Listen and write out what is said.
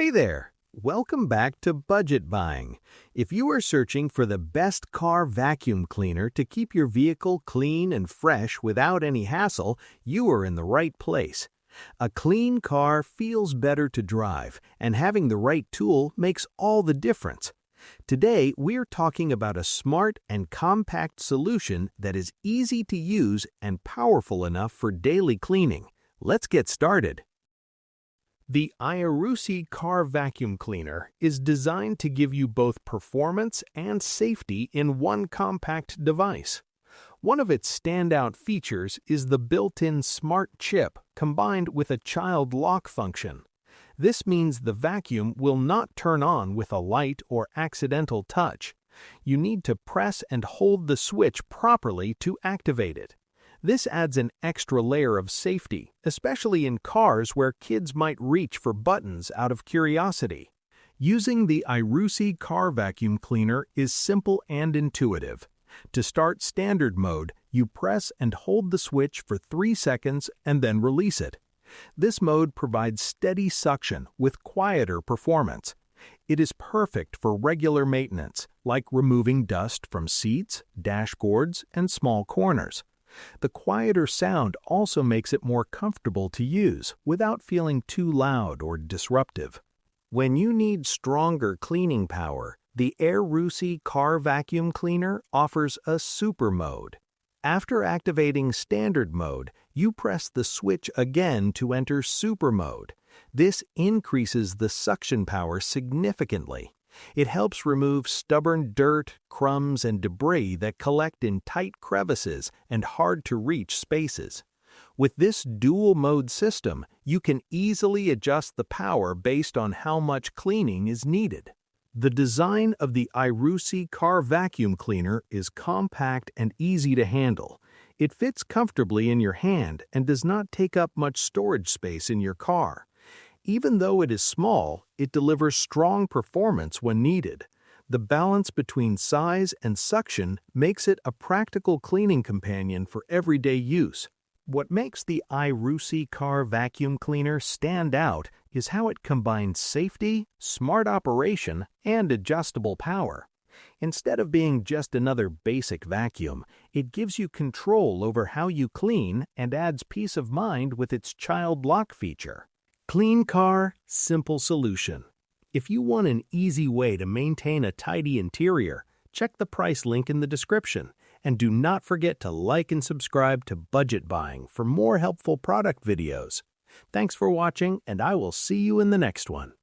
Hey there! Welcome back to Budget Buying. If you are searching for the best car vacuum cleaner to keep your vehicle clean and fresh without any hassle, you are in the right place. A clean car feels better to drive, and having the right tool makes all the difference. Today, we're talking about a smart and compact solution that is easy to use and powerful enough for daily cleaning. Let's get started. The Irusi Car Vacuum Cleaner is designed to give you both performance and safety in one compact device. One of its standout features is the built-in smart chip combined with a child lock function. This means the vacuum will not turn on with a light or accidental touch. You need to press and hold the switch properly to activate it. This adds an extra layer of safety, especially in cars where kids might reach for buttons out of curiosity. Using the Irusi Car Vacuum Cleaner is simple and intuitive. To start standard mode, you press and hold the switch for 3 seconds and then release it. This mode provides steady suction with quieter performance. It is perfect for regular maintenance, like removing dust from seats, dashboards, and small corners. The quieter sound also makes it more comfortable to use without feeling too loud or disruptive. When you need stronger cleaning power, the Irusi Car Vacuum Cleaner offers a super mode. After activating standard mode, you press the switch again to enter super mode. This increases the suction power significantly. It helps remove stubborn dirt, crumbs, and debris that collect in tight crevices and hard-to-reach spaces. With this dual-mode system, you can easily adjust the power based on how much cleaning is needed. The design of the Irusi Car Vacuum Cleaner is compact and easy to handle. It fits comfortably in your hand and does not take up much storage space in your car. Even though it is small, it delivers strong performance when needed. The balance between size and suction makes it a practical cleaning companion for everyday use. What makes the Irusi Car Vacuum Cleaner stand out is how it combines safety, smart operation, and adjustable power. Instead of being just another basic vacuum, it gives you control over how you clean and adds peace of mind with its child lock feature. Clean car, simple solution. If you want an easy way to maintain a tidy interior, check the price link in the description. And do not forget to like and subscribe to Budget Buying for more helpful product videos. Thanks for watching, and I will see you in the next one.